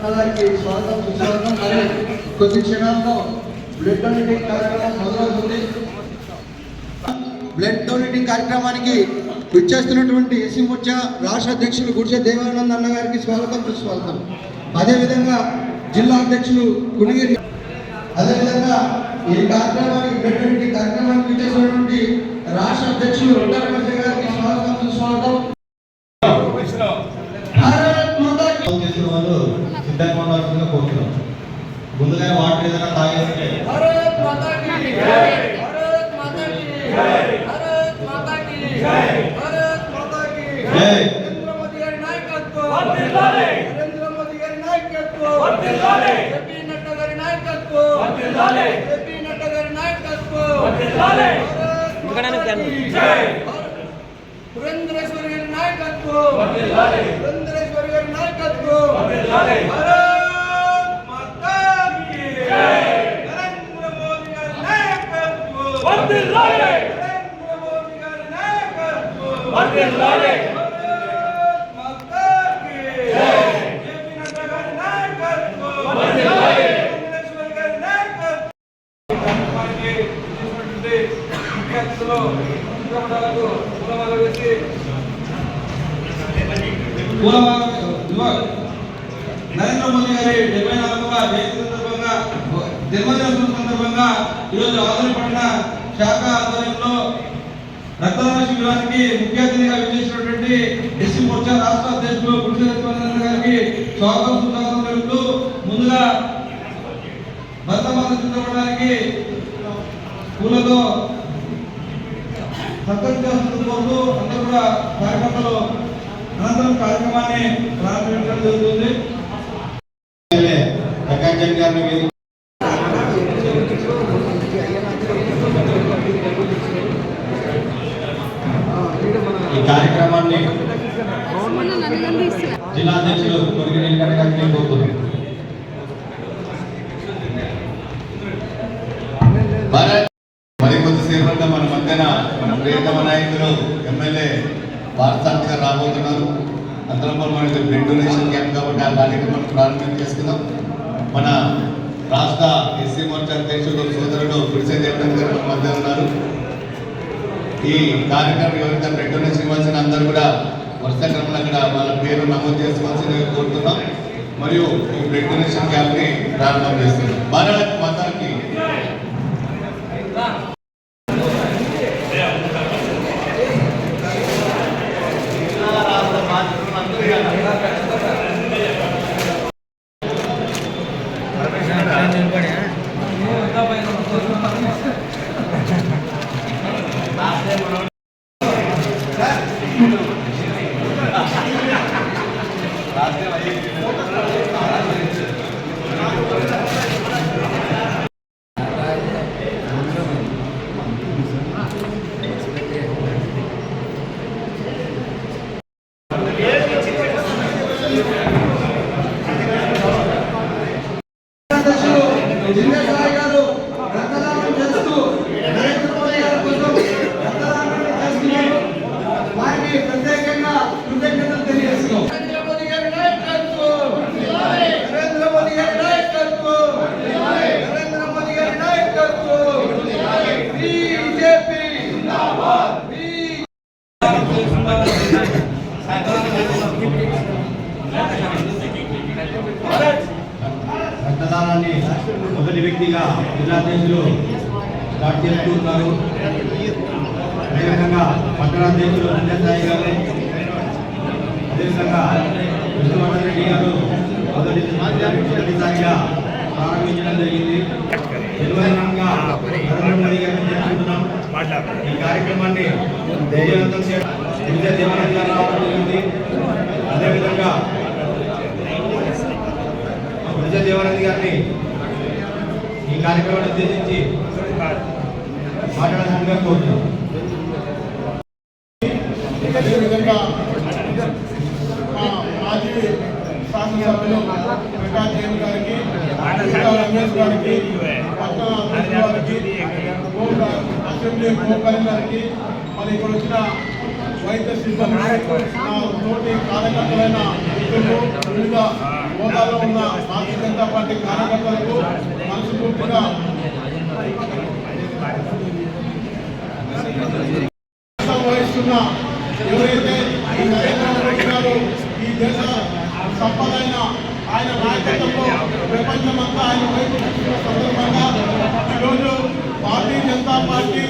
గారికి స్వాగతం సుస్వాగతం. మరి కొద్ది క్షణాల్లో బ్లడ్ డొనేటింగ్ కార్యక్రమం మొదలవుతుంది. బ్లడ్ డొనేటింగ్ కార్యక్రమానికి విచ్చేస్తున్నటువంటి ఎస్సీ మోర్చా రాష్ట్ర అధ్యక్షులు గుడిసె దేవానంద్ అన్న గారికి స్వాగతం సుస్వాగతం. అదేవిధంగా జిల్లా అధ్యక్షులు కునిగిరి, అదేవిధంగా ఈ కార్యక్రమానికి బ్లడ్ డొనేటింగ్ కార్యక్రమానికి విచ్చేస్తున్నటువంటి రాష్ట్ర అధ్యక్షులు రొట్టె గారికి స్వాగతం సుస్వాగతం. సిద్ధంగా కోరుతున్నాం. ముందుగా వాటర్ ఏదైనా తాగేస్తే పురంధరేశ్వరి గారి నాయకత్వం, పురంధరేశ్వరి గారి నాయకత్వం, నరేంద్ర మోదీ గారి నాయకత్వం, నరేంద్ర మోదీ గారి నాయకత్వం, జేపీ నడ్డా గారి నాయకత్వం, పురంధరేశ్వరి గారి నాయకత్వం. నరేంద్ర మోదీ గారి 74వ జన్మదిన సందర్భంగా ఈరోజు ఆదరణపడిన శాఖ ఆధ్వర్యంలో రక్తదాన శిబిరానికి ముఖ్య అతిథిగా విచ్చేసినటువంటి ఎస్సీ మోర్చా రాష్ట్ర అధ్యక్షులు గుడిసె దేవానంద్ గారికి స్వాగతం సుస్వాగతం తెలుపుతూ ముందుగా భర్తమాత చిత్రపటానికి పూలతో సత్కరించాల్సింది కోరుతూ అందరూ కూడా కార్యకర్తలు అనంతరం కార్యక్రమాన్ని ప్రారంభించడం జరుగుతుంది. ఈ కార్యక్రమాన్ని జిల్లా అధ్యక్షులు కొరిగిరి గారిని కోరుతున్నాం. మరికొద్దిసేపట్లో మన మధ్యన మన ప్రియతమ నాయకులు ఎమ్మెల్యే వారసార్థి గారు రాబోతున్నారు. అందరం మనకి బ్లడ్ డొనేషన్ క్యాంప్ కాబట్టి ఆ కార్యక్రమం ప్రారంభం చేసుకుందాం. మన రాష్ట్ర ఎస్సీ మోర్చా అధ్యక్షుడు సోదరుడు గుడిసె దేవానంద్ గారు మన మధ్య ఉన్నారు. ఈ కార్యక్రమం ఎవరైతే బ్లడ్ డొనేషన్ ఇవ్వాల్సిన అందరూ కూడా వరుస క్రమంలో అక్కడ వాళ్ళ పేరు నమోదు చేసుకోవాల్సిందిగా కోరుతున్నాం. మరియు ఈ బ్లడ్ డొనేషన్ క్యాంప్ ని ప్రారంభం చేస్తున్నాం. భారత్ మాతాకి రక్తదానాన్ని మొదటి వ్యక్తిగా జిల్లా అధ్యక్షులు స్టార్ట్ చేస్తున్నారు. అదేవిధంగా పట్టణాధ్యక్షులు రంజాయి గారు, అదేవిధంగా విష్ణువర్ధన్ రెడ్డి గారు మొదటిసారిగా ప్రారంభించడం జరిగింది. నిర్వహణంగా నరేంద్ర మోదీ గారిని చేస్తున్నాం. ఈ కార్యక్రమాన్ని విజయవంతం చేయడం గుడిసె దేవానంద్ గారు రావడం జరిగింది. అదేవిధంగా గుడిసె దేవానంద్ గారిని ఈ కార్యక్రమాన్ని ఉద్దేశించి మాట్లాడాల్సిందిగా కోరుతున్నాం. అదేవిధంగా మాజీ శాసనసభ్యులు మెగా జైన్ గారికి, రమేష్ గారికి, పట్టణ గారికి, అసెంబ్లీ గోపాల్ గారికి, మరి ఇక్కడ వచ్చిన వైద్య సిబ్బంది, తోటి కార్యకర్తలైన మిత్రులు, వివిధ హోదాలో ఉన్న భారతీయ జనతా పార్టీ కార్యకర్తలకు మనస్ఫూర్తిగా వహిస్తున్న ఎవరైతే ఈ నరేంద్ర మోడీ గారు ఈ దేశ సంపదైన ఆయన నాయకత్వంలో ప్రపంచమంతా ఆయన వైపు చూస్తున్న సందర్భంగా ఈరోజు భారతీయ జనతా పార్టీ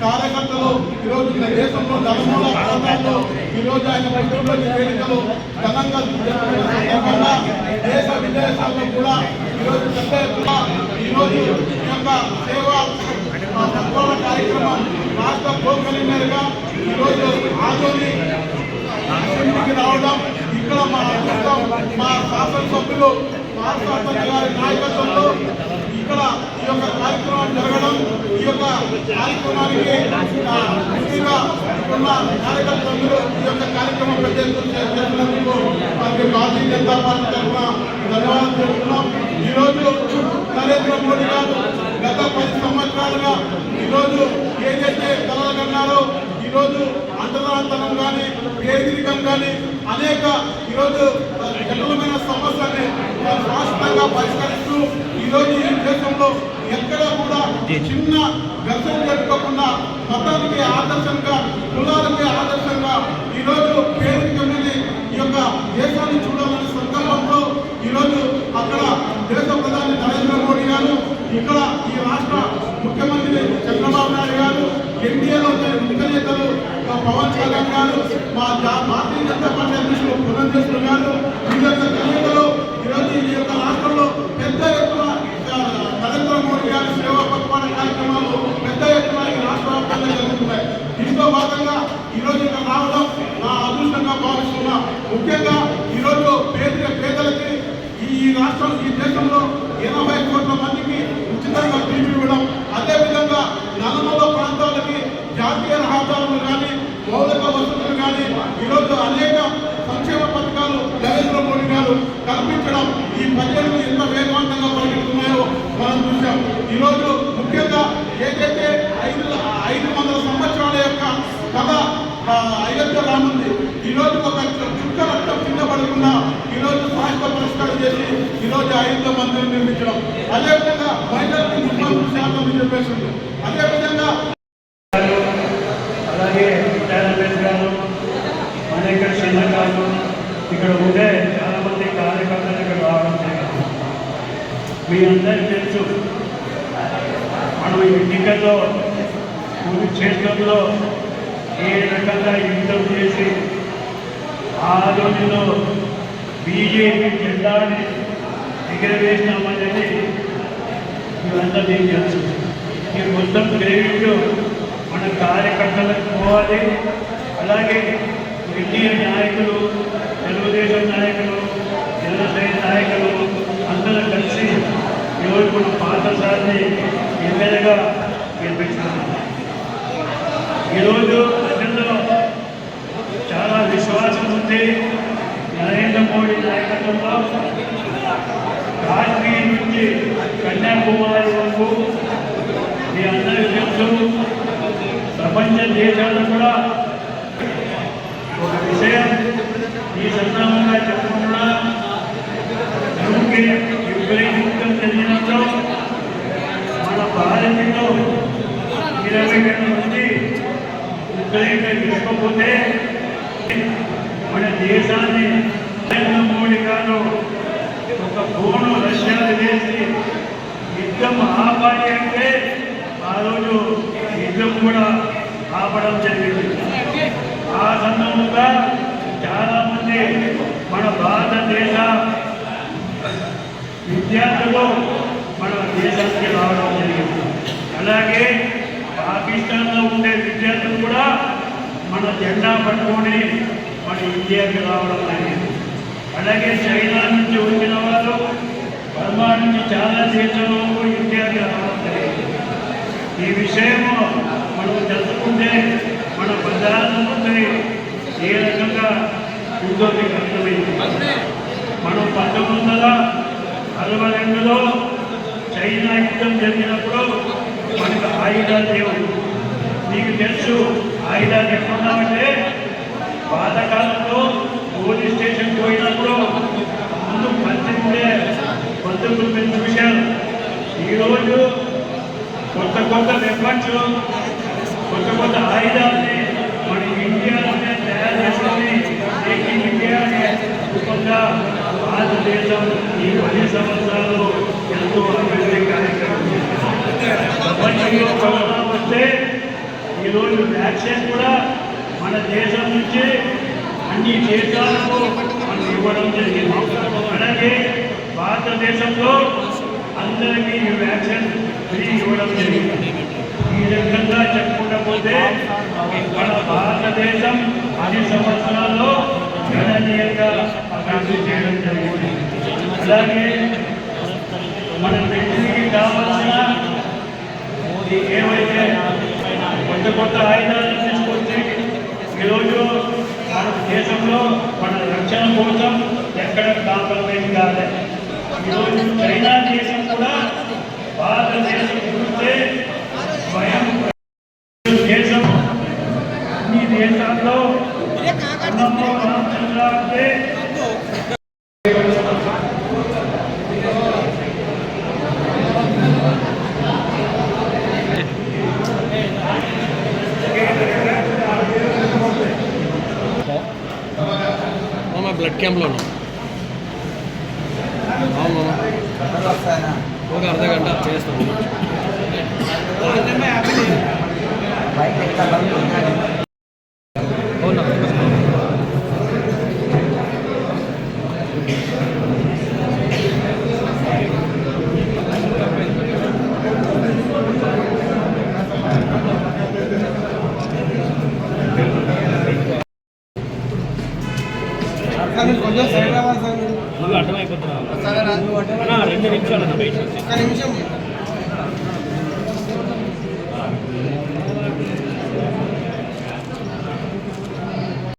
కార్యకర్తలు ఈరోజు దేశంలో నలుమూల ప్రాంతాల్లో ఈరోజు ఆయన పుట్టినరోజు వేడుకలు ఘనంగా జరుపుకున్న సందర్భంగా దేశ విదేశాల్లో కూడా ఈరోజు పెద్ద ఎత్తున ఈరోజు ఈ యొక్క సేవా తత్వాల కార్యక్రమం రాష్ట్ర కో కన్వీనర్గా ఈరోజు ఆదోని అసెంబ్లీకి రావడం ఇక్కడ మా అదృష్టం మా శాసనసభ్యులు పార్సార్థ గారి నాయకత్వంలో ఇక్కడ ఈ యొక్క కార్యక్రమం జరగడం ఈ యొక్క కార్యక్రమానికి ముఖ్యంగా ఉన్న కార్యకర్తలందరూ ఈ యొక్క కార్యక్రమం పెద్ద ఎత్తున చేసినందుకు వారికి భారతీయ జనతా పార్టీ తరఫున ధన్యవాదాలు తెలుపుతున్నాం. ఈరోజు నరేంద్ర మోడీ గారు గత 10 సంవత్సరాలుగా ఈరోజు ఏదైతే కలలు కన్నారో ఈరోజు అంటరాంతరం కానీ పేదరికం కానీ అనేక ఈరోజు జటిలమైన సమస్యల్ని శాశ్వతంగా పరిష్కరిస్తూ ఈరోజు ఈ దేశంలో ఎక్కడ కూడా చిన్న ఘర్షణ జరుపుకోకుండా మతానికి ఆదర్శంగా కులాలకి ఆదర్శంగా ఈరోజు పేదరికం అనేది ఈ యొక్క దేశాన్ని చూడాలనే సంకల్పంతో ఈరోజు అక్కడ దేశ ప్రధాని నరేంద్ర మోడీ గారు ఇక్కడ ఈ రాష్ట్ర ముఖ్యమంత్రి చంద్రబాబు నాయుడు గారు ఎన్డీఏలో ముఖ్య నేతలు పవన్ కళ్యాణ్ గారు మా భారతీయ జనతా పార్టీ అధ్యక్షులు పురంధేశ్వరి గారు ఈ యొక్క కలయికలో ఈరోజు ఈ యొక్క రాష్ట్రంలో పెద్ద ఎత్తున నరేంద్ర మోడీ గారి సేవా పక్వాడ కార్యక్రమాలు పెద్ద ఎత్తున ఈ రాష్ట్ర వ్యాప్తంగా జరుగుతున్నాయి. దీంతో భాగంగా ఈరోజు ఇక్కడ రావడం నా అదృష్టంగా భావిస్తున్నా. ముఖ్యంగా ఈరోజు పేదలకి ఈ రాష్ట్రం ఈ దేశంలో 80 కోట్ల మందికి ఉచితంగా టీవీ ఇవ్వడం, అదేవిధంగా నలుమూల ప్రాంతాలకి జాతీయ రహదారులు కానీ మౌలిక వసతులు కానీ ఈరోజు అనేక సంక్షేమ పథకాలు నరేంద్ర మోడీ గారు కల్పించడం ఈ ప్రజలు ఎంత వేగవంతంగా పరిగెడుతున్నాయో మనం చూసాం. ఈరోజు ముఖ్యంగా ఏదైతే 500 సంవత్సరాల యొక్క కథ అయోధ్య రాముంది ఈరోజు ఒక చుక్క రక్తం కింద పడకుండా ఈరోజు శాశ్వత పరిష్కారం చేసి ఈరోజు అయోధ్య మందిరం నిర్మించడం, అదేవిధంగా మహిళలకు 30% చెప్పేసింది. అదేవిధంగా అలాగే గారు అనేక చిన్నగారు ఇక్కడ ఉండే చాలామంది కార్యకర్తలు ఇక్కడ రావడం జరిగింది. మీ అందరికీ తెలుసు మనం ఈ ఎన్నికల్లో కురుక్షేత్రంలో ఏ రకంగా యుద్ధం చేసి ఆలోచనలో బీజేపీ జెండాని ఎగరవేసినామనేది ఇవందరికీ తెలుసు. ఈ మొత్తం క్రెడిట్ మన కార్యకర్తలకు పోవాలి. అలాగే ఎన్డీఏ నాయకులు, తెలుగుదేశం నాయకులు, జనసేన నాయకులు అందరూ కలిసి ఈరోజు మన పాఠశాలని ఎమ్మెల్యేగా గెలిపించుకున్నాం. ఈరోజు ప్రజల్లో చాలా విశ్వాసం ఉంది. నరేంద్ర మోడీ నాయకత్వంలో కాశ్మీర్ నుంచి కన్యాకుమారి వరకు మీ అందరికీ తెలుసు ప్రపంచ దేశాలు కూడా ఒక విషయం ఈ సందర్భంగా చెప్పుకున్నా, యుక్రెయిన్ యుద్ధం జరిగినప్పుడు మన భారతీయులు 22 మంది ఉక్రెయిన్ తీసుకోకపోతే మన దేశాన్ని నరేంద్ర మోడీ గారు ఒక ఫోను రష్యాలు వేసి యుద్ధం ఆపాలి అంటే ఆ రోజు యుద్ధం కూడా ఆపడం జరిగింది. ఆ సందర్భంగా చాలామంది మన భారతదేశ విద్యార్థులు మన దేశానికి రావడం జరిగింది. అలాగే పాకిస్తాన్లో ఉండే విద్యార్థులు కూడా మన జెండా పట్టుకొని మన ఇండియాకి రావడం జరిగింది. అలాగే చైనా నుంచి వచ్చిన వాళ్ళు, బర్మా నుంచి చాలా దేశాలు ఇండియాకి రావడం జరిగింది. ఈ విషయము మనం తెలుసుకుంటే మన ప్రధానమంత్రి ఏ రకంగా ఉందో మీకు అర్థమైంది. మనం 1962లో చైనా యుద్ధం జరిగినప్పుడు మనకు ఆయుధాలు లేవు. మీకు తెలుసు ఆయుధాలు ఎక్కడున్నామంటే పాతకాలంలో పోలీస్ స్టేషన్ పోయినప్పుడు ముందు చూశారు. ఈరోజు కొత్త కొత్త వెపన్స్, కొత్త కొత్త ఆయుధాలని మన ఇండియాలోనే తయారు చేసుకొని మేక్ ఇన్ ఇండియా అనే రూపంగా భారతదేశం ఈ 10 సంవత్సరాలు ఎంతో అభివృద్ధి కార్యక్రమం చేసింది. ప్రపంచంలో కరోనా వస్తే ఈరోజు వ్యాక్సిన్ కూడా మన దేశం నుంచి అన్ని దేశాలకు మనం ఇవ్వడం జరిగింది. అలాగే భారతదేశంలో అందరికీ ఈ వ్యాక్సిన్ ఫ్రీ ఇవ్వడం జరిగింది. ఈ రకంగా చెప్పుకుంటూ పోతే మన భారతదేశం 10 సంవత్సరాల్లో గణనీయంగా అభివృద్ధి చేయడం జరిగింది. అలాగే మన వ్యక్తికి కావాల్సిన ఏవైతే కొత్త కొత్త ఆయుధాలను తీసుకొచ్చి ఈరోజు మన దేశంలో మన రక్షణ కోసం ఎక్కడ కాంప్రమైజ్ కాలే. ఈరోజు చైనా దేశం కూడా భారతదేశం చూస్తే స్వయం దేశం అన్ని దేశాల్లో అన్నంలో రామచంద్ర అంటే బ్లడ్ క్యాంప్లో ఉన్నాం. అవును, ఒక అర్ధ గంట చేస్తాము. అవునా? కొంచెం సైడ్ రావాలి సార్. నువ్వు అర్థమైపోతున్నావు. 2 నిమిషాలు ఒక్క నిమిషం